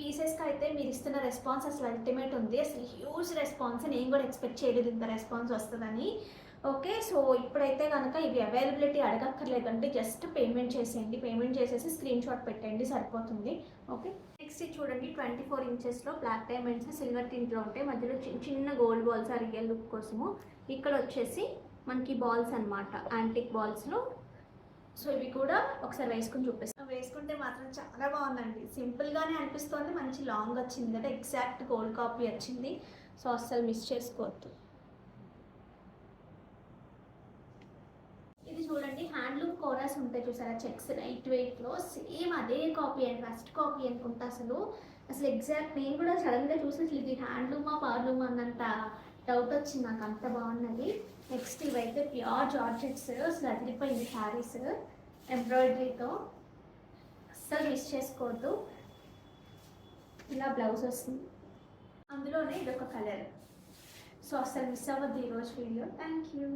పీసెస్కి అయితే మీరు ఇస్తున్న రెస్పాన్స్ అసలు అల్టిమేట్ ఉంది. అసలు హ్యూజ్ రెస్పాన్స్. నేను కూడా ఎక్స్పెక్ట్ చేయలేదు ఇంత రెస్పాన్స్ వస్తుందని. ఓకే, సో ఇప్పుడైతే కనుక ఇవి అవైలబిలిటీ అడగక్కర్లేదంటే జస్ట్ పేమెంట్ చేసేయండి. పేమెంట్ చేసేసి స్క్రీన్ షాట్ పెట్టండి, సరిపోతుంది. ఓకే, నెక్స్ట్ ఇది చూడండి, 24 ఇంచెస్లో బ్లాక్ డైమండ్స్ సిల్వర్ టింట్లో ఉంటాయి. మధ్యలో చిన్న చిన్న గోల్డ్ బాల్స్ ఆ రియల్ లుక్ కోసము. ఇక్కడ వచ్చేసి మనకి బాల్స్ అనమాట, యాంటిక్ బాల్స్లో. సో ఇవి కూడా ఒకసారి వేసుకుని చూపిస్తాను. వేసుకుంటే మాత్రం చాలా బాగుందండి. సింపుల్గానే అనిపిస్తుంది, మంచి లాంగ్ వచ్చింది కదా, ఎగ్జాక్ట్ గోల్డ్ కాపీ వచ్చింది. సో అస్సలు మిస్ చేసుకోవద్దు. ఇది చూడండి, హ్యాండ్లూమ్ కోరాస్ ఉంటాయి చూసారా, చెక్స్ లైట్ వెయిట్లో, సేమ్ అదే కాపీ అండి, ఫస్ట్ కాపీ అనుకుంటా. అసలు ఎగ్జాక్ట్ నేను కూడా సడన్గా చూసి అసలు ఇది హ్యాండ్లూమా పార్లూమా అన్నంత డౌట్ వచ్చింది నాకు, అంత బాగున్నది. నెక్స్ట్ ఇవైతే ప్యూర్ జార్జెట్స్, అసలు అదిరిపోయింది శారీస్ ఎంబ్రాయిడరీతో, అస్సలు మిస్ చేసుకోవద్దు. ఇలా బ్లౌజ్ వస్తుంది, అందులోనే ఇదొక కలర్. సో అస్సలు మిస్ అవ్వద్దు ఈరోజు వీడియో. Thank you.